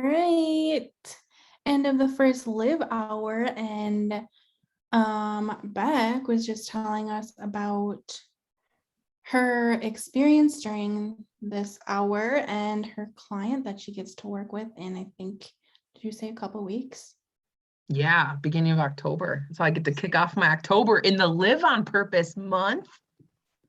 right. End of the first live hour, and Beck was just telling us about her experience during this hour and her client that she gets to work with in, I think, did you say a couple weeks? Yeah, beginning of October. So I get to kick off my October in the Live on Purpose month.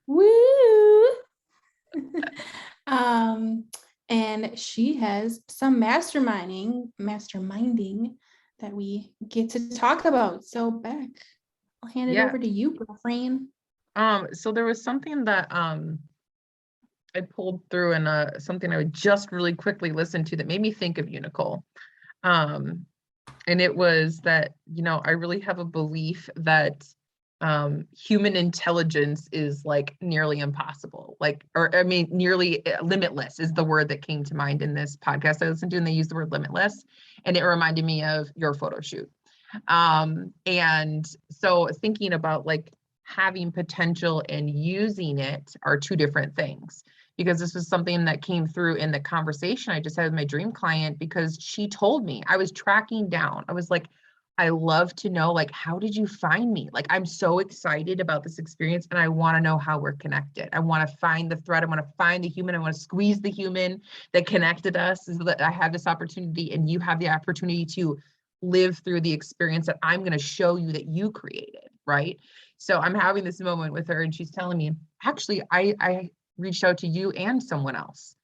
Woo! And she has some masterminding that we get to talk about. So Beck, I'll hand it over to you, girlfriend. So there was something that I pulled through and something I would just really quickly listen to that made me think of you, Nicole. And it was that, I really have a belief that human intelligence is like nearly impossible, nearly limitless is the word that came to mind in this podcast I listened to, and they used the word limitless, and it reminded me of your photo shoot. And so thinking about like having potential and using it are two different things, because this was something that came through in the conversation I just had with my dream client, because she told me, I was tracking down. I was like, I love to know, like, how did you find me? Like, I'm so excited about this experience and I want to know how we're connected. I want to find the thread. I want to find the human. I want to squeeze the human that connected us, so that I have this opportunity and you have the opportunity to live through the experience that I'm going to show you that you created, right? So I'm having this moment with her and she's telling me, actually, I reached out to you and someone else.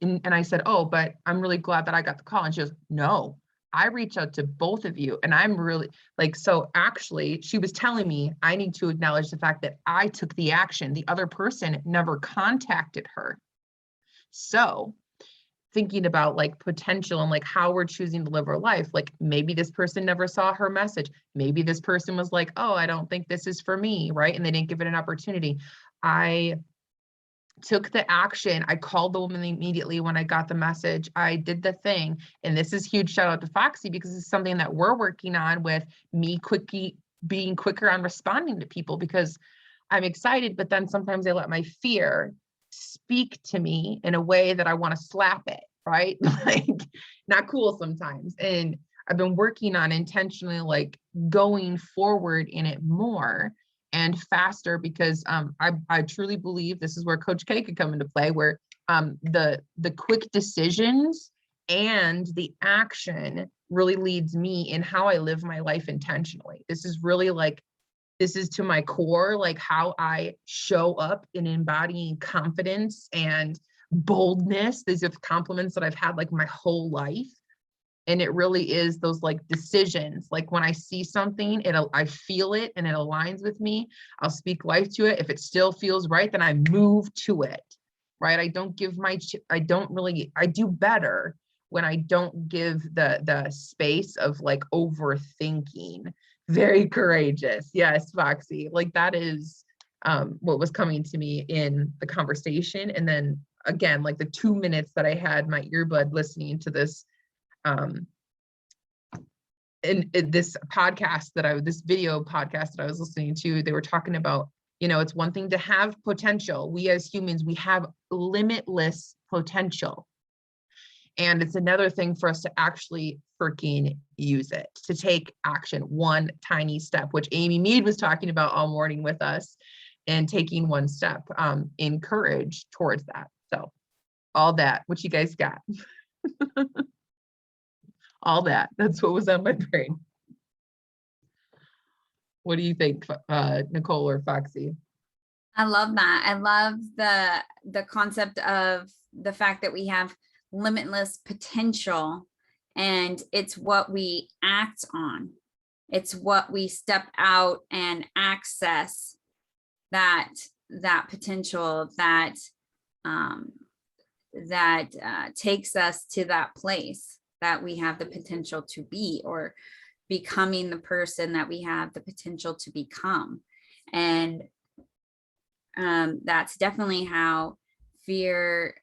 And I said, oh, but I'm really glad that I got the call. And she goes, no, I reached out to both of you. And I'm really like, so actually she was telling me I need to acknowledge the fact that I took the action. The other person never contacted her. So thinking about like potential and like how we're choosing to live our life, like maybe this person never saw her message. Maybe this person was like, oh, I don't think this is for me, right? And they didn't give it an opportunity. I took the action. I called the woman immediately when I got the message. I did the thing. And this is huge shout out to Foxy, because it's something that we're working on with me being quicker on responding to people, because I'm excited, but then sometimes I let my fear speak to me in a way that I want to slap it, right? Like, not cool sometimes. And I've been working on intentionally like going forward in it more and faster, because I truly believe this is where Coach K could come into play, where the quick decisions and the action really leads me in how I live my life intentionally. This is really like, this is to my core, like how I show up in embodying confidence and boldness. These are compliments that I've had like my whole life. And it really is those like decisions. Like when I see something, I feel it and it aligns with me, I'll speak life to it. If it still feels right, then I move to it, right? I do better when I don't give the space of like overthinking. Very courageous. Yes, Foxy. Like that is what was coming to me in the conversation. And then again, like the 2 minutes that I had my earbud listening to this in this video podcast that I was listening to, they were talking about, it's one thing to have potential. We as humans, we have limitless potential. And it's another thing for us to actually freaking use it, to take action, one tiny step, which Amy Mead was talking about all morning with us, and taking one step in courage towards that. So all that, what you guys got? All that's what was on my brain. What do you think, Nicole or Foxy? I love that. I love the concept of the fact that we have limitless potential, and it's what we act on. It's what we step out and access that potential that takes us to that place that we have the potential to be, or becoming the person that we have the potential to become. And that's definitely how fear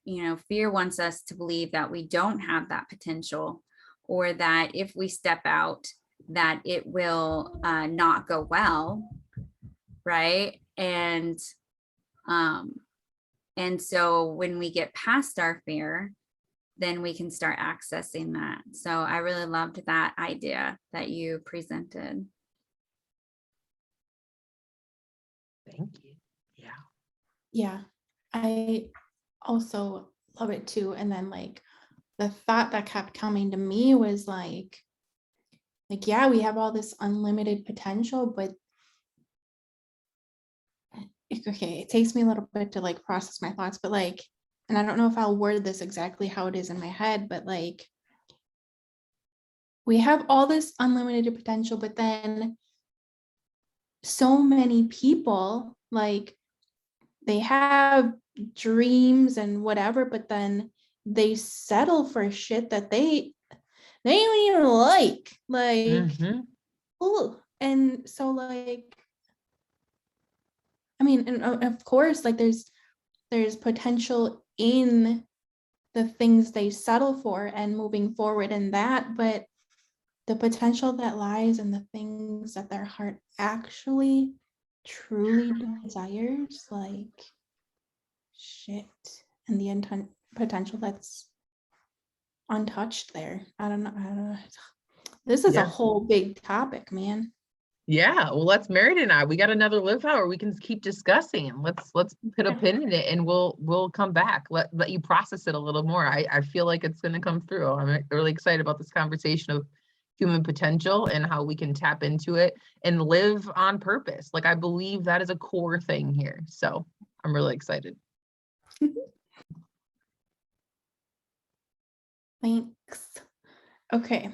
wants us to believe that we don't have that potential, or that if we step out that it will not go well, right? And so when we get past our fear, then we can start accessing that. So I really loved that idea that you presented. Thank you. Yeah. Yeah, I also love it too. And then like the thought that kept coming to me was like, yeah, we have all this unlimited potential, but okay, it takes me a little bit to like process my thoughts, but like, and I don't know if I'll word this exactly how it is in my head, but like, we have all this unlimited potential, but then so many people, like, they have dreams and whatever, but then they settle for shit that they don't even like. Mhm. Oh, and so like, I mean, and of course, like there's potential in the things they settle for and moving forward in that, but the potential that lies in the things that their heart actually truly desires, like shit, and the potential that's untouched there. I don't know. This is a Yeah. whole big topic, man. Yeah. Well, let's Meredith and I, we got another live hour. We can keep discussing. Let's put a Yeah. pin in it and we'll come back. Let you process it a little more. I feel like it's gonna come through. I'm really excited about this conversation of human potential and how we can tap into it and live on purpose. Like I believe that is a core thing here. So I'm really excited. Thanks. Okay.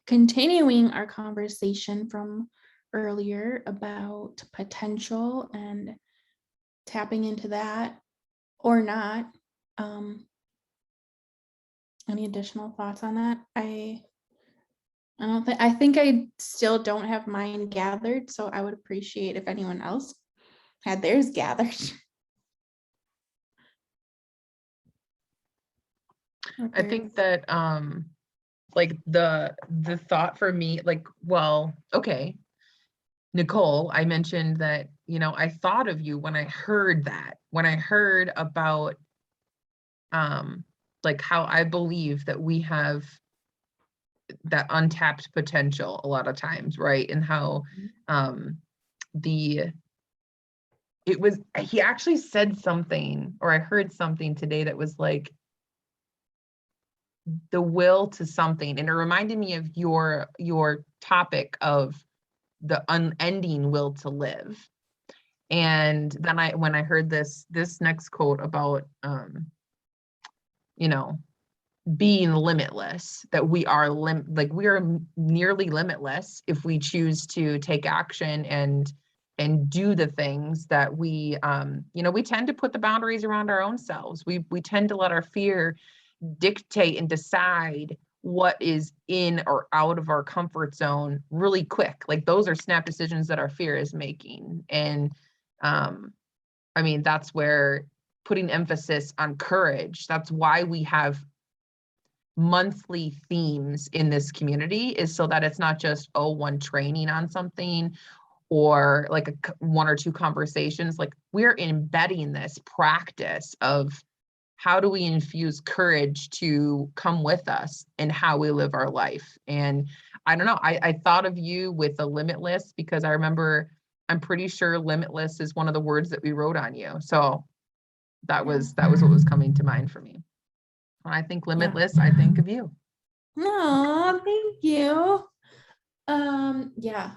Continuing our conversation from earlier about potential and tapping into that or not. Any additional thoughts on that? I think I still don't have mine gathered, so I would appreciate if anyone else had theirs gathered. I think that like the thought for me, like, well, okay, Nicole, I mentioned that, you know, I thought of you when I heard that, when I heard about like how I believe that we have that untapped potential a lot of times, right? And how the it was, he actually said something, or I heard something today that was like the will to something, and it reminded me of your topic of the unending will to live. And then when I heard this next quote about you know, being limitless, that we are like we are nearly limitless if we choose to take action and do the things that we you know, we tend to put the boundaries around our own selves. We tend to let our fear dictate and decide what is in or out of our comfort zone really quick. Like those are snap decisions that our fear is making. And I mean, that's where putting emphasis on courage, that's why we have monthly themes in this community, is so that it's not just, oh, one training on something or like one or two conversations. Like we're embedding this practice of how do we infuse courage to come with us in how we live our life. And I don't know, I thought of you with a limitless, because I remember, I'm pretty sure limitless is one of the words that we wrote on you. So that was what was coming to mind for me. When I think limitless, I think of you. No, thank you. Yeah.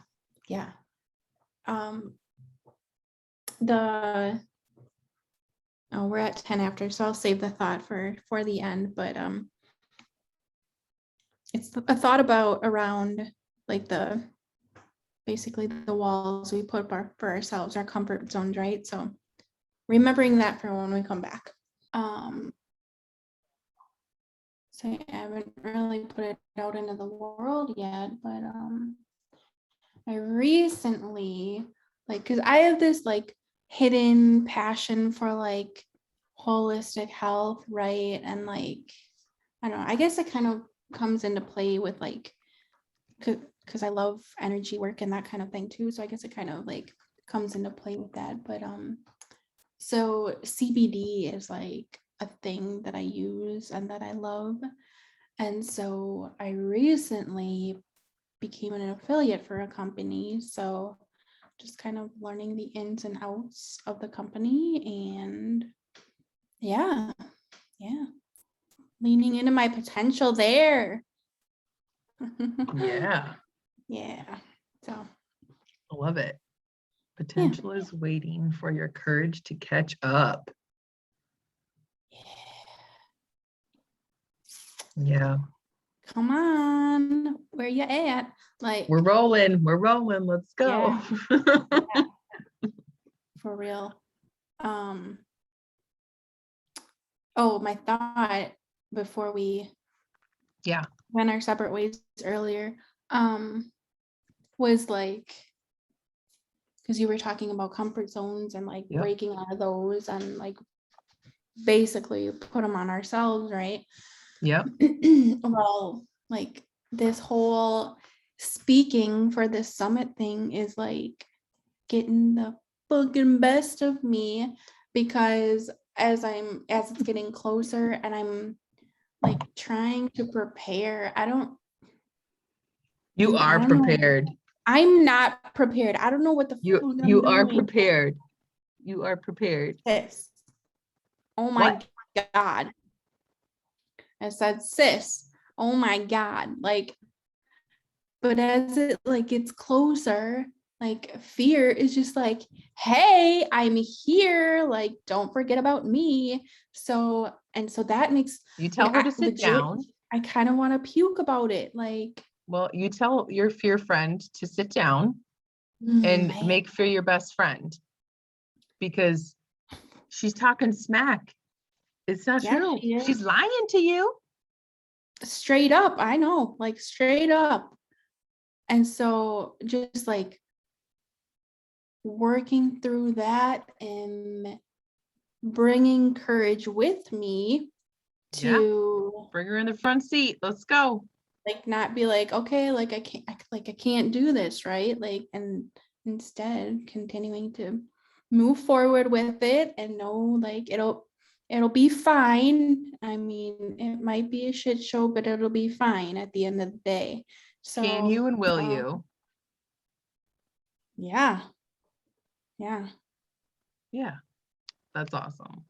We're at 10 after, so I'll save the thought for the end, but it's a thought about around like basically the walls we put up for ourselves, our comfort zones, right? So remembering that for when we come back. So I haven't really put it out into the world yet, but I recently, like, because I have this like hidden passion for like holistic health, right? And like, I don't know, I guess it kind of comes into play with like, because I love energy work and that kind of thing too. So I guess it kind of like comes into play with that. But so CBD is like a thing that I use and that I love. And so I recently became an affiliate for a company. So just kind of learning the ins and outs of the company, and yeah, leaning into my potential there. Yeah, Yeah. So I love it. Potential is waiting for your courage to catch up. Yeah. come on, where you at? Like, We're rolling. Let's go. Yeah. For real. Oh, my thought before we Yeah. went our separate ways earlier, was like, because you were talking about comfort zones and like Yep. breaking out of those and like basically put them on ourselves, right? Yep. Well, like this whole speaking for this summit thing is like getting the fucking best of me, because as it's getting closer and I'm like trying to prepare, You I are don't know. prepared. I'm not prepared. I don't know what the fuck I'm You are doing. prepared. You are prepared. Sis. Oh my What? God. I said, sis. Oh my God. Like, but as it like gets closer, like fear is just like, hey, I'm here. Like, don't forget about me. So that makes You tell her to sit legit, down. I kind of want to puke about it. Like, Well, you tell your fear friend to sit down and man, make fear your best friend, because she's talking smack. It's not yeah, true. she is. She's lying to you. Straight up. I know, like straight up. And so just like working through that and bringing courage with me to Bring her in the front seat. Let's go. like not be like, okay, like I can't do this, right? Like, and instead continuing to move forward with it and know like it'll be fine. I mean, it might be a shit show, but it'll be fine at the end of the day. So Can you and will you? yeah. Yeah. That's awesome.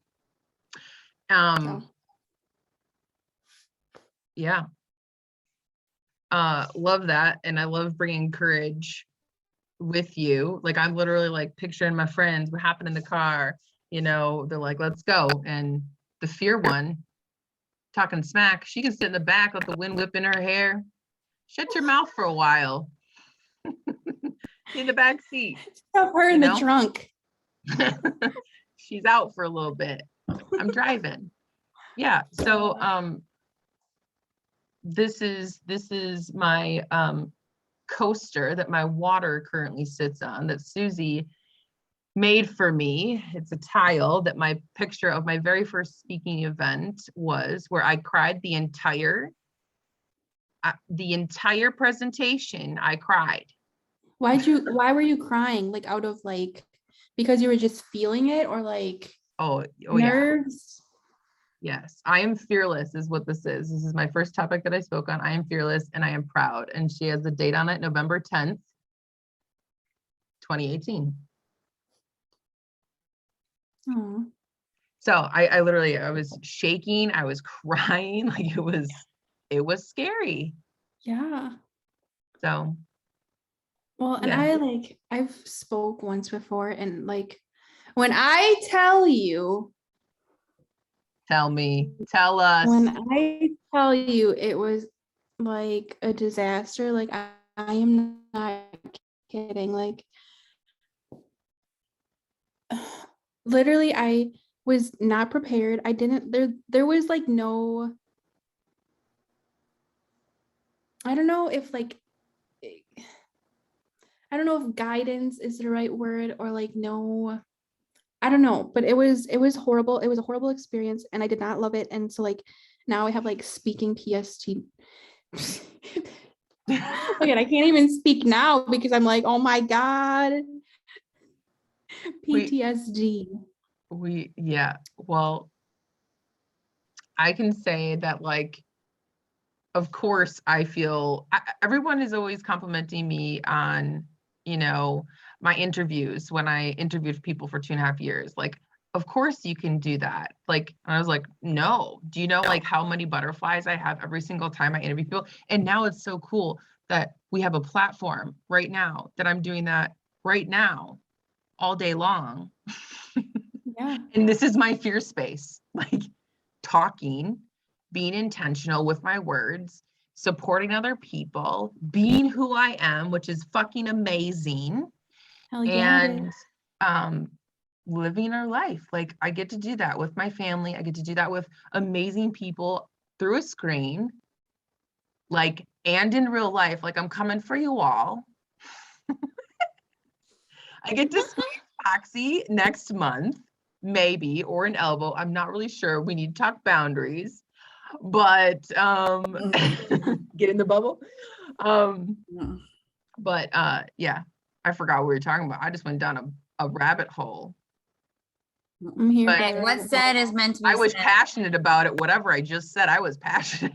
So Yeah. Love that. And I love bringing courage with you. Like, I'm literally like picturing my friends, what happened in the car, they're like, let's go. And the fear one talking smack, she can sit in the back, let the wind whip in her hair. Shut your mouth for a while. In the back seat. have her in the trunk. She's out for a little bit. I'm driving. Yeah. So this is my coaster that my water currently sits on, that Susie made for me. It's a tile that my picture of my very first speaking event was, where I cried the entire presentation. I cried. Why were you crying? Like out of like, because you were just feeling it, or like Oh nerves? Yeah. Yes, I am fearless is what this is. This is my first topic that I spoke on. I am fearless and I am proud. And she has the date on it, November 10th, 2018. Oh. So I literally, I was shaking. I was crying. Like it was scary. Yeah. So. Well, and Yeah. I've spoke once before, and like when I tell you, Tell me, tell us. when I tell you it was like a disaster, like I am not kidding. Like literally I was not prepared. I didn't there was like no, I don't know if like, I don't know if guidance is the right word, or like no, I don't know, but it was horrible. It was a horrible experience and I did not love it. And so like now I have like speaking PST. Look at, I can't even speak now because I'm like, oh my God. PTSD. Yeah. Well, I can say that, like, of course, I feel everyone is always complimenting me on, you know, my interviews when I interviewed people for 2.5 years. Like, of course you can do that. Like, I was like, no. Do you know like how many butterflies I have every single time I interview people? And now it's so cool that we have a platform right now that I'm doing that right now all day long. Yeah. And this is my fear space, like talking, being intentional with my words, supporting other people, being who I am, which is fucking amazing, Hell yeah. It and is. living our life. Like, I get to do that with my family. I get to do that with amazing people through a screen, like, and in real life. Like, I'm coming for you all. I get to see Foxy next month, maybe, or an elbow. I'm not really sure. We need to talk boundaries, but get in the bubble. But yeah, I forgot what we were talking about. I just went down a rabbit hole. I'm here But for Hey, the what's said is meant to be I was said. passionate about it. Whatever I just said, I was passionate.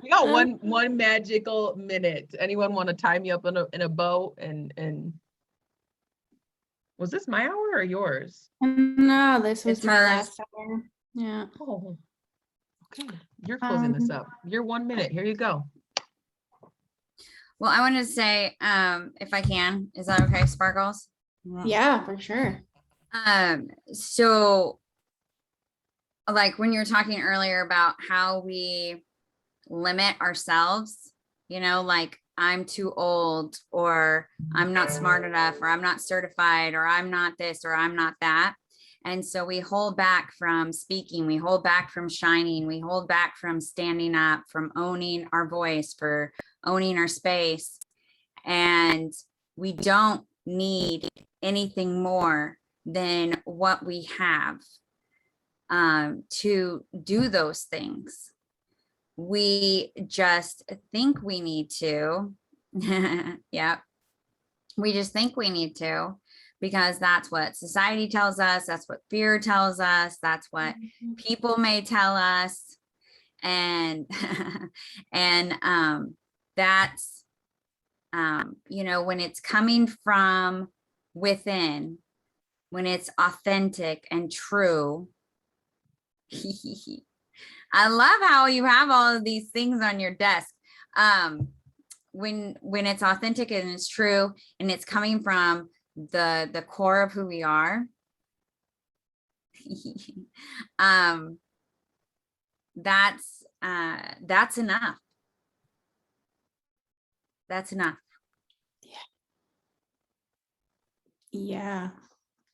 We got one magical minute. Anyone want to tie me up in a bow and was this my hour or yours? No, this was It's my hers. last hour. Yeah. Oh, okay. You're closing this up. Your 1 minute. Here you go. Well, I want to say, if I can, is that okay, Sparkles? Yeah, for sure. So like when you were talking earlier about how we limit ourselves, you know, like I'm too old, or I'm not smart enough, or I'm not certified, or I'm not this, or I'm not that. And so we hold back from speaking, we hold back from shining, we hold back from standing up, from owning our voice, for owning our space. And we don't need anything more than what we have to do those things. We just think we need to. Yep. We just think we need to, because that's what society tells us. That's what fear tells us. That's what people may tell us. And, and that's, you know, when it's coming from within, when it's authentic and true. I love how you have all of these things on your desk. When it's authentic and it's true and it's coming from the core of who we are, that's enough. That's enough. Yeah.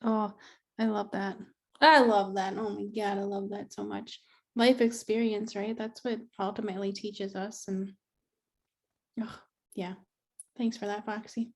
Oh, I love that. I love that. Oh my God, I love that so much. Life experience, right? That's what ultimately teaches us. And oh, yeah. Thanks for that, Foxy.